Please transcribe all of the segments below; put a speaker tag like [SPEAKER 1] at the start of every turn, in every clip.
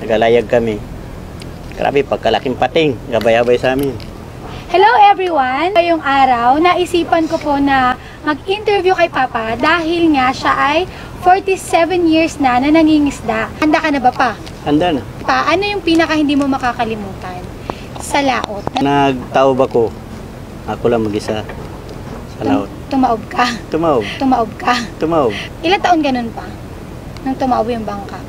[SPEAKER 1] nagalayag kami. Grabe, pagkalaking pating, gabay-abay sa amin.
[SPEAKER 2] Hello everyone! Ngayong araw, naisipan ko po na mag-interview kay Papa dahil nga siya ay 47 years na nangingisda. Handa ka na ba pa?
[SPEAKER 1] Handa na.
[SPEAKER 2] Pa, ano yung pinaka hindi mo makakalimutan sa laot?
[SPEAKER 1] Nagtaob ako. Ako lang mag-isa sa laot.
[SPEAKER 2] Tumaob ka?
[SPEAKER 1] Tumaob.
[SPEAKER 2] Tumaob ka?
[SPEAKER 1] Tumaob.
[SPEAKER 2] Ilang taon ganun pa? Nang tumaob yung bangka?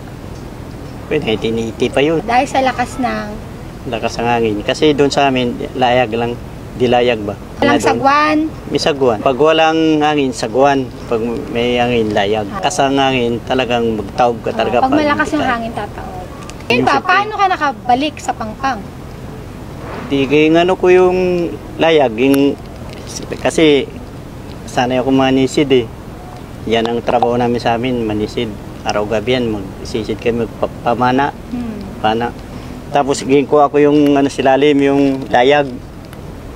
[SPEAKER 1] Pwede, tiniti pa yun.
[SPEAKER 2] Dahil sa lakas ng...
[SPEAKER 1] Lakas ng hangin. Kasi doon sa amin, layag lang. Dilayag ba?
[SPEAKER 2] Walang sagwan?
[SPEAKER 1] May sagwan. Pag walang hangin, sagwan. Pag may hangin, layag. Kasi ang hangin, talagang magtaob ka talaga.
[SPEAKER 2] Pag malakas yung hangin, tataob. Yun pa, paano ka nakabalik sa Pangpang?
[SPEAKER 1] Di kaya ano ko yung layag. Kasi sanay ako manisid eh. Yan ang trabaho namin sa amin, manisid. Araw-gabi yan, magsisid kami, magpamana. Pana. Tapos ko ako yung silalim, yung layag.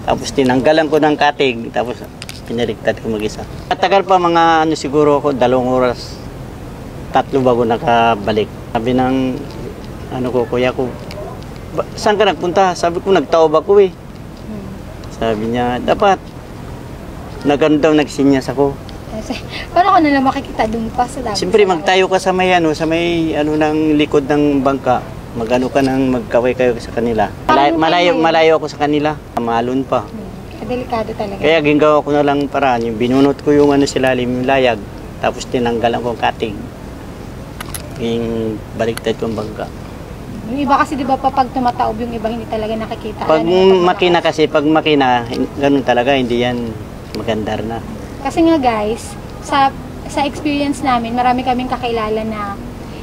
[SPEAKER 1] Tapos tinanggalan ko ng katig, tapos pinaliktad ko mag-isa. Matagal pa mga siguro ako, 2 oras, 3 bago nakabalik. Sabi ng kuya ko, saan ka nagpunta? Sabi ko, nagtaob ako eh. Sabi niya, dapat. Nagsinyas ako.
[SPEAKER 2] Paano ka nalang makikita dun pa sa dagat?
[SPEAKER 1] Siyempre magtayo ka sa may ng likod ng bangka. Magano ka nang magkaway kayo sa kanila. Malayo ako sa kanila. Malon pa.
[SPEAKER 2] Delikado talaga.
[SPEAKER 1] Kaya ginagawa ko na lang paraan. Yung binunot ko yung silalim, yung layag. Tapos tinanggalan ko ang katig. Yung baliktad ko ang bangka.
[SPEAKER 2] Yung iba kasi di ba pag tumataob yung iba hindi talaga nakikita.
[SPEAKER 1] Pag makina kasi, pag makina, ganun talaga, hindi yan magandar na.
[SPEAKER 2] Kasi nga guys, sa experience namin, marami kaming kakilala na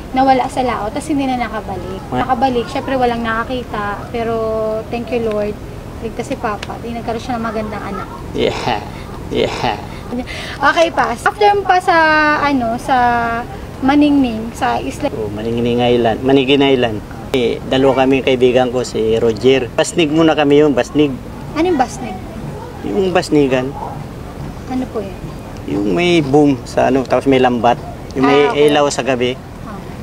[SPEAKER 2] nawala sa laot, tapos hindi na nakabalik. Nakabalik, syempre walang nakakita, pero thank you Lord, ligtas si Papa, nagkaroon siya ng magandang anak.
[SPEAKER 1] Yeah, yeah.
[SPEAKER 2] Okay pa, after pa sa, sa Maningning, sa isla...
[SPEAKER 1] Maningning Island, Maningning Island. Dalawa kami kaibigan ko, si Roger. Basnig muna kami yung basnig.
[SPEAKER 2] Ano yung basnig?
[SPEAKER 1] Yung basnigan.
[SPEAKER 2] Ano po yan?
[SPEAKER 1] Yung may boom sa tapos may lambat. Yung may ilaw sa gabi.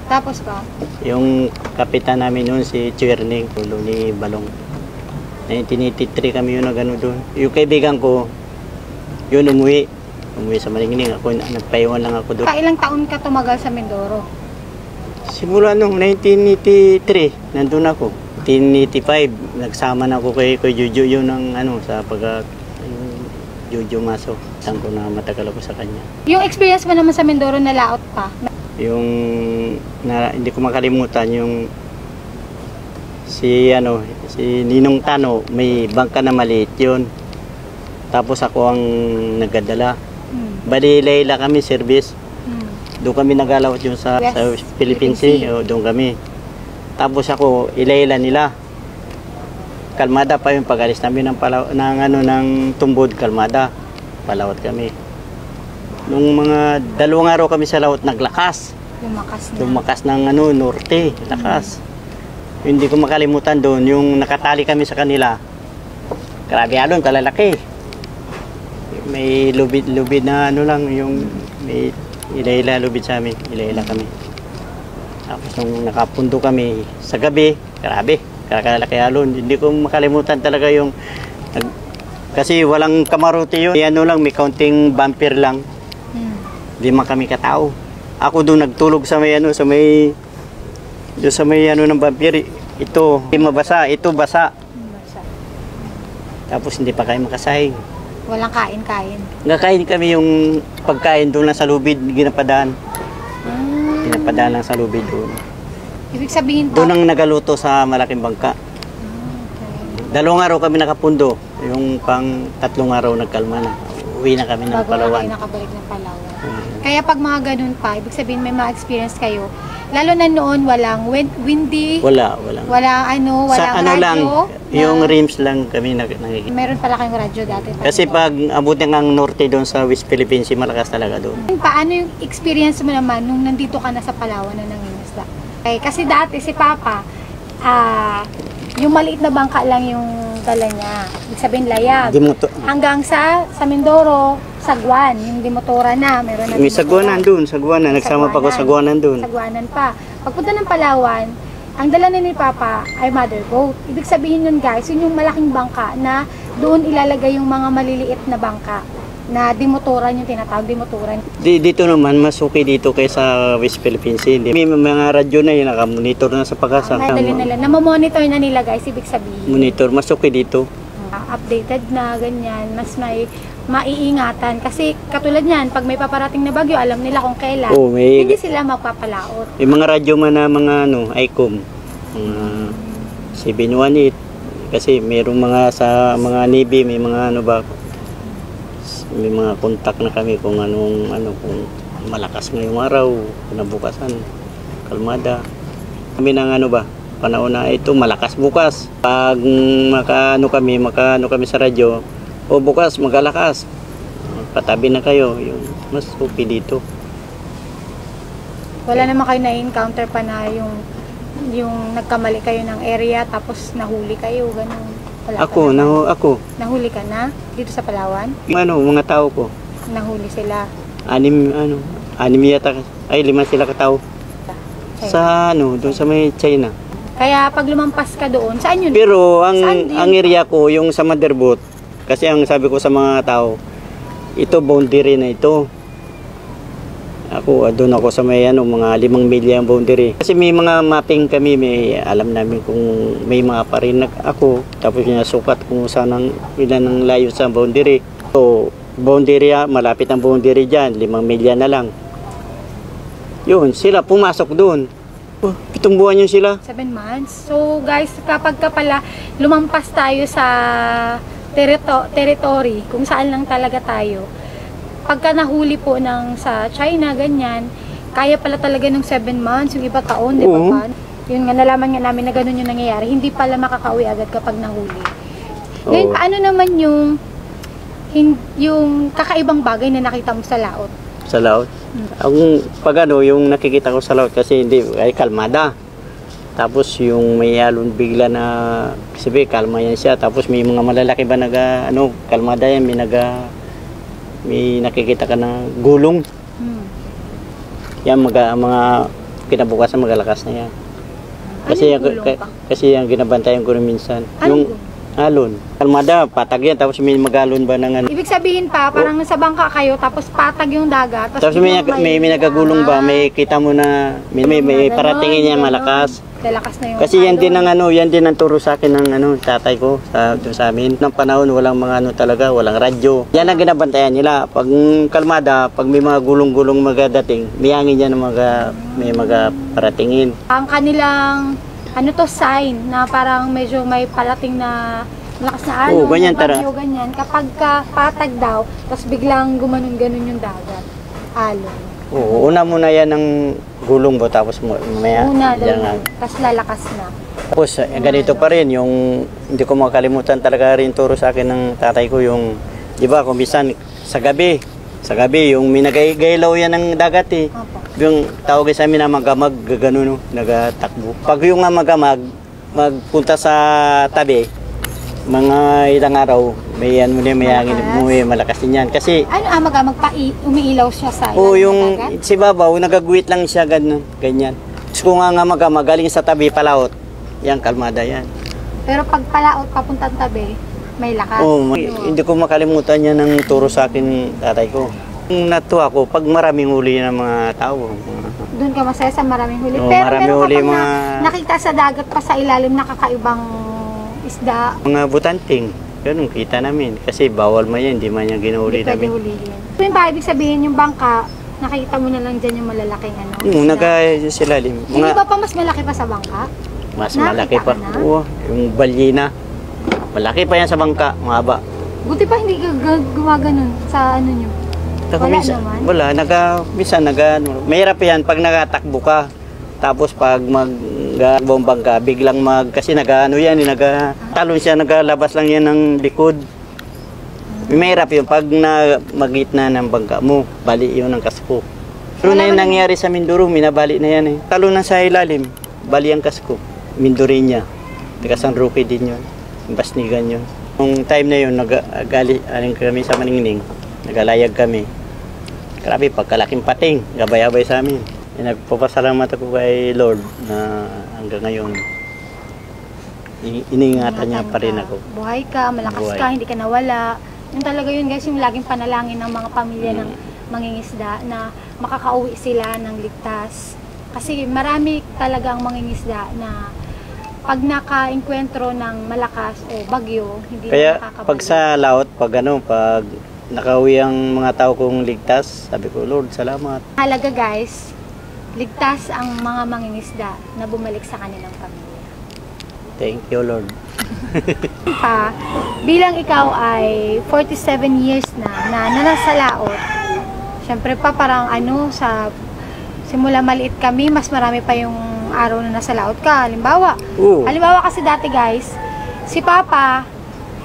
[SPEAKER 2] Tapos pa? Yung
[SPEAKER 1] kapitan namin noon, si Chwerning, ulo ni Balong. 1983 kami yun na gano'n doon. Yung kaibigan ko, yun umuwi. Umuwi sa Maningning. Ako, nagpaiwan lang ako doon.
[SPEAKER 2] Ilang taon ka tumagal sa Mindoro?
[SPEAKER 1] Simula nung 1983, nandun ako. 1985, nagsama na ako kay Juju yun ng sa Juju Maso. Saan ko na matagal ako sa kanya. Yung
[SPEAKER 2] experience mo naman sa Mindoro na laot pa?
[SPEAKER 1] Yung hindi ko makalimutan yung si Ninong Tano, may bangka na maliit yun. Tapos ako ang nagdadala. Bali layla kami service. Doon kami nagalawat yung sa Philippine Sea, doon kami. Tapos ako ilayla nila. Kalmada pa yung pag-alis namin ng Tumbod, kalmada. Palawat kami. Nung mga 2 araw kami sa laut, naglakas. Lumakas ng norte, lakas. Hindi ko makalimutan doon, yung nakatali kami sa kanila. Grabe alon, kalalaki. May lubid na yung may ilayla lubid sa amin, ilayla kami. Tapos nung nakapundo kami sa gabi, grabe, kalalaki alon. Hindi ko makalimutan talaga yung kasi walang kamarote yun. May kaunting bumper lang. 5 kami katao. Ako doon nagtulog sa may ng bumper. Ito, hindi mabasa, ito basa. Tapos hindi pa kayo makasahing.
[SPEAKER 2] Walang kain-kain.
[SPEAKER 1] Nakain kami yung pagkain doon lang sa lubid, ginapadaan. Ginapadaan lang sa lubid doon.
[SPEAKER 2] Ibig sabihin
[SPEAKER 1] doon ang nagaluto sa malaking bangka. 2 araw kami nakapundo. Yung pang 3 araw nagkalma na. Uwi na kami ng Palawan.
[SPEAKER 2] Bago na nakabalik ng Palawan. Kaya pag mga ganun pa, ibig sabihin may ma-experience kayo. Lalo na noon walang windy.
[SPEAKER 1] Walang
[SPEAKER 2] walang radyo.
[SPEAKER 1] Lang, yung rims lang kami nakikita.
[SPEAKER 2] Meron pala kayong radyo dati.
[SPEAKER 1] Kasi pag abutin ang norte doon sa West Philippines, malakas talaga doon.
[SPEAKER 2] Paano yung experience mo naman nung nandito ka na sa Palawan na nangingisda? Kasi dati si Papa, yung maliit na bangka lang yung dala niya. Ibig sabihin layag. Hanggang sa Mindoro, sagwan. Yung dimotora na. Meron na
[SPEAKER 1] may sagwanan doon. Sagwanan. Nagsama pa ko sagwanan doon.
[SPEAKER 2] Sagwanan pa. Pagpunta ng Palawan, ang dala na ni Papa ay mother boat. Ibig sabihin nun guys, yun yung malaking bangka na doon ilalagay yung mga maliliit na bangka na dimotoran yung tinatawag, dimotoran.
[SPEAKER 1] Dito naman, mas okay dito kaysa West Philippines Sea. May mga radyo na yun, naka-monitor na sa pag-asa.
[SPEAKER 2] Madali nila, namamonitor na nila guys, ibig sabihin.
[SPEAKER 1] Monitor, mas okay dito.
[SPEAKER 2] Updated na, ganyan, mas may maiingatan. Kasi katulad niyan, pag may paparating na bagyo, alam nila kung kailan. Hindi sila magpapalaot.
[SPEAKER 1] Yung mga radyo man na mga ICOM, 718, kasi mayroong mga sa mga Navy, may mga may mga kontak na kami kung kung malakas ngayong araw, kinabukasan, kalmada. Kami ng panahon na ito, malakas bukas. Pag makaano kami sa radyo, o bukas magalakas, patabi na kayo, yung mas okay dito.
[SPEAKER 2] Wala naman kayo na-encounter pa na yung nagkamali kayo ng area tapos nahuli kayo, ganun. Wala
[SPEAKER 1] Ako.
[SPEAKER 2] Nahuli ka na dito sa Palawan?
[SPEAKER 1] Mga tao ko.
[SPEAKER 2] Nahuli sila.
[SPEAKER 1] Anim yata, 5 sila katao. Sa doon sa may China.
[SPEAKER 2] Kaya pag lumampas ka doon, saan yun?
[SPEAKER 1] Pero ang area ko, yung sa motherboat, kasi ang sabi ko sa mga tao, ito boundary na ito. Doon ako sa may mga 5 milya ang boundary. Kasi may mga mapping kami, may alam namin kung may mga parin ako, tapos sukat kung saan ilan ang layo sa boundary. So, boundary, malapit ang boundary dyan, 5 milya na lang. Yun, sila pumasok doon. 7 buwan yun sila.
[SPEAKER 2] 7 months. So guys, kapag pala lumampas tayo sa territory, kung saan lang talaga tayo, pagka nahuli po sa China, ganyan, kaya pala talaga ng 7 months, yung iba taon, di ba pa? Yun nga, nalaman nga namin na ganun yung nangyayari. Hindi pala makakauwi agad kapag nahuli. Ngayon, paano naman yung kakaibang bagay na nakita mo sa laot?
[SPEAKER 1] Sa laot? Pag yung nakikita ko sa laot kasi ay kalmada. Tapos yung may alon bigla na, sabi, kalma yan siya. Tapos may mga malalaki ba kalmada yan, may nakikita ka na gulong. Yan, mga kinabukasan magalakas na yan. Kasi yung ginabantayan ko rin minsan. Yung alon. Kalmada, patag yan. Tapos may mag-alon ba ng
[SPEAKER 2] Ibig sabihin pa, parang nasa bangka kayo, tapos patag yung dagat.
[SPEAKER 1] Tapos may nagagulong ba, may kita mo na, may paratingin yan malakas.
[SPEAKER 2] Lalakas na yung
[SPEAKER 1] kasi yan din ang turo sa akin ng tatay ko sa amin. Nang panahon walang mga talaga, walang radyo. Yan ang ginabantayan nila. Pag kalmada, pag may mga gulong-gulong magadating, may hangin yan may mga paratingin.
[SPEAKER 2] Ang kanilang sign na parang medyo may palating na lakas na alon, ganyan. Kapag patag daw, tapos biglang gumanon-ganon yung dagat. Alon.
[SPEAKER 1] Oo, una muna yan ng gulong bo, tapos mamaya
[SPEAKER 2] tapos lalakas na.
[SPEAKER 1] Tapos ganito pa rin, yung hindi ko makalimutan talaga rin turo sa akin ng tatay ko, yung di ba kung bisan sa gabi yung may nagailaw yan ng dagat yung tawag sa amin na magamag, gano'n, nagatakbo. Pag yung magamag magpunta sa tabi, mga ilang araw, may hangin, malakas din yan. Kasi
[SPEAKER 2] umiilaw siya sa
[SPEAKER 1] yung si babaw, nagaguwit lang siya ganyan. Kung nga magaling sa tabi, palaot, yan, kalmada yan.
[SPEAKER 2] Pero pag palaot, papuntang tabi, may lakas.
[SPEAKER 1] Hindi ko makalimutan yan ng turo sa akin tatay ko. Natuwa ko pag maraming huli ng mga tao.
[SPEAKER 2] Doon ka masaya sa maraming huli.
[SPEAKER 1] Pero
[SPEAKER 2] kapag nakita sa dagat pa sa ilalim, nakakaibang isda.
[SPEAKER 1] Mga butanting, ganun kita namin. Kasi bawal man yan, hindi man yan ginuhuli namin.
[SPEAKER 2] Yung ba, ibig sabihin yung bangka, nakita mo na lang dyan yung malalaking
[SPEAKER 1] silalim.
[SPEAKER 2] Hindi ba pa mas malaki pa sa bangka?
[SPEAKER 1] Mas malaki pa. Oo, yung balyina. Malaki pa yan sa bangka, mahaba.
[SPEAKER 2] Buti pa hindi gumaganon sa nyo.
[SPEAKER 1] Wala, mahirap yan pag nagatakbo ka. Tapos pag magbombang ka, biglang kasi nagatalon siya, nagalabas lang yan ng likod. Mahirap yun pag magitna ng bangka mo, bali yun ang kasko. Pero na yung nangyari sa Mindoro, minabali na yan Talon na sa ilalim, bali ang kasko. Mindoreña, taga San Roque din yun, Basnigan yun. Nung time na yun, aling kami sa Maningning, nagalayag kami. Grabe, pagkalaking pating, gabay-abay sa amin. Nagpapasalamat ako kay Lord na hanggang ngayon iniingatan niya pa rin ako.
[SPEAKER 2] Buhay ka, malakas ka, hindi ka nawala. Yung talaga yun guys, yung laging panalangin ng mga pamilya ng mangingisda na makakauwi sila ng ligtas. Kasi marami talagang mangingisda na pag naka-enkwentro ng malakas o bagyo, hindi
[SPEAKER 1] Kaya
[SPEAKER 2] na nakakabalik.
[SPEAKER 1] pag sa laot, pag nakauwi ang mga tao kong ligtas, sabi ko, Lord, salamat.
[SPEAKER 2] Halaga guys, ligtas ang mga mangingisda na bumalik sa kanilang pamilya.
[SPEAKER 1] Thank you, Lord.
[SPEAKER 2] Pa, bilang ikaw ay 47 years na nasa laot, syempre pa parang sa simula maliit kami, mas marami pa yung araw na nasa laot ka. Halimbawa kasi dati guys, si Papa,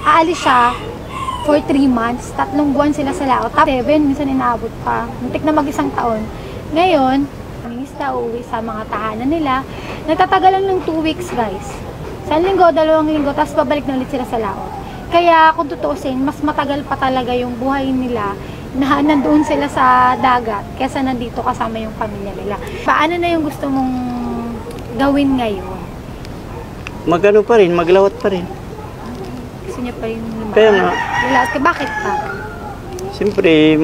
[SPEAKER 2] aalis siya for 3 months, 3 buwan sila sa laot, tapos 7, minsan inaabot pa, muntik na mag-1 taon. Ngayon, mangingisda, uuwi sa mga tahanan nila, nagtatagalan ng 2 weeks guys. 1 linggo, 2 linggo, tapos babalik na ulit sila sa laot. Kaya kung tutuusin, mas matagal pa talaga yung buhay nila na nandoon sila sa dagat kaysa nandito kasama yung pamilya nila. Paano na yung gusto mong gawin ngayon?
[SPEAKER 1] Magano pa rin, maglawat pa rin.
[SPEAKER 2] Gusto niya pa rin
[SPEAKER 1] Kaya nga.
[SPEAKER 2] Lalaot ka. Bakit pa?
[SPEAKER 1] Siyempre,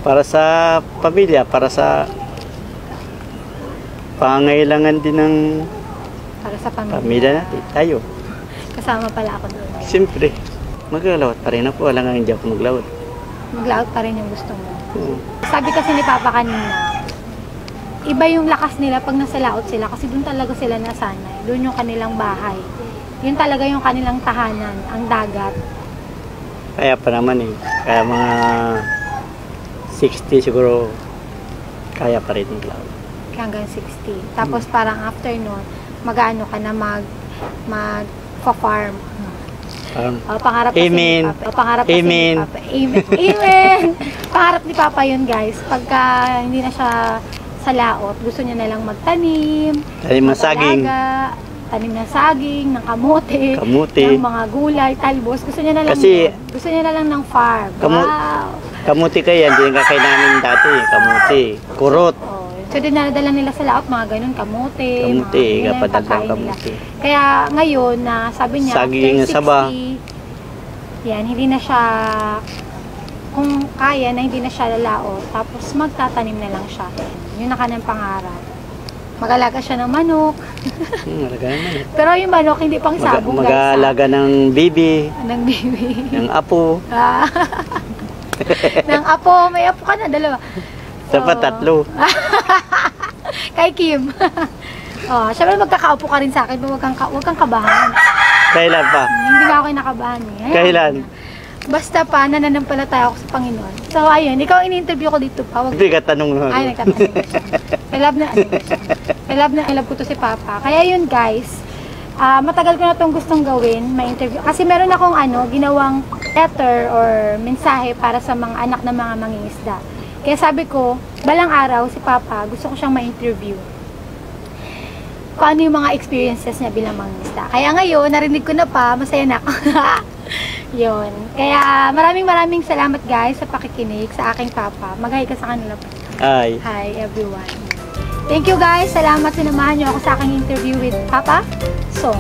[SPEAKER 1] para sa pamilya, para sa pangailangan din ng
[SPEAKER 2] Para sa
[SPEAKER 1] pamilya natin, tayo.
[SPEAKER 2] Kasama pala ako doon.
[SPEAKER 1] Siyempre, maglalawat pa rin ako. Wala nga hindi ako maglawat.
[SPEAKER 2] Maglaot pa rin yung gusto mo. Sabi kasi ni Papa kanina, iba yung lakas nila pag nasa laot sila kasi doon talaga sila nasanay. Doon yung kanilang bahay. Yun talaga yung kanilang tahanan, ang dagat.
[SPEAKER 1] Kaya pa naman Kaya mga 60 siguro, kaya pa rin maglawat.
[SPEAKER 2] Hanggang 60. Tapos parang after nun, mag-ano ka na mag-farm. Pangarap kasi
[SPEAKER 1] Amen.
[SPEAKER 2] ni Papa. Pangarap kasi
[SPEAKER 1] Amen.
[SPEAKER 2] ni Papa. Amen. Amen. Pangarap ni Papa yun guys. Pagka hindi na siya sa laot, gusto niya na lang magtanim.
[SPEAKER 1] Tanim ng saging.
[SPEAKER 2] Tanim ng saging, ng kamote.
[SPEAKER 1] Kamuti.
[SPEAKER 2] Ng mga gulay, talbos. Gusto niya na lang
[SPEAKER 1] Kasi-
[SPEAKER 2] yun. Gusto niya na lang ng farm. Wow.
[SPEAKER 1] Kamuti kaya, hindi nga kay namin dati. Kamuti. Kurot.
[SPEAKER 2] Oh. So dinadala nila sa laot, mga ganun, kamote.
[SPEAKER 1] Kamuti,
[SPEAKER 2] mga ganun,
[SPEAKER 1] kapadala
[SPEAKER 2] pagkain
[SPEAKER 1] ng
[SPEAKER 2] nila.
[SPEAKER 1] kamuti.
[SPEAKER 2] Kaya ngayon na sabi niya,
[SPEAKER 1] Saging
[SPEAKER 2] after
[SPEAKER 1] saba.
[SPEAKER 2] 60, yan, hindi na siya, kung kaya na hindi na siya lalaot, tapos magtatanim na lang siya. Yun ang kanyang pangarap. Mag-alaga siya ng manok.
[SPEAKER 1] Alaga naman.
[SPEAKER 2] Pero yung manok, hindi pang sabong guys.
[SPEAKER 1] Mag-aalaga ng bibi,
[SPEAKER 2] Ng baby.
[SPEAKER 1] ng apo.
[SPEAKER 2] Ah. Ng apo, may apo ka na, 2.
[SPEAKER 1] Dapat 3.
[SPEAKER 2] Kay Kim. Syempre magkakaupo ka rin sa akin, huwag kang kabahan.
[SPEAKER 1] Kailan pa?
[SPEAKER 2] Hindi na ako kinakabahan eh.
[SPEAKER 1] Kailan?
[SPEAKER 2] Basta pa, nananampalataya ako sa Panginoon. So, ayun, ikaw ini-interview ko dito pa.
[SPEAKER 1] Hindi ka tanong na.
[SPEAKER 2] Ay, nagtatanong. I love ko to si Papa. Kaya yun guys, matagal ko na itong gustong gawin, ma-interview. Kasi meron akong ginawang letter or mensahe para sa mga anak ng mga mangingisda. Kaya sabi ko, balang araw si Papa, gusto ko siyang ma-interview. Kung ano yung mga experiences niya bilang mangingisda. Kaya ngayon, narinig ko na pa, masaya na ako. Yun. Kaya maraming salamat guys sa pakikinig sa aking Papa. Mag-hi ka sa kanila pa.
[SPEAKER 1] Ay.
[SPEAKER 2] Hi everyone. Thank you guys. Salamat sinamahan niyo ako sa aking interview with Papa Song.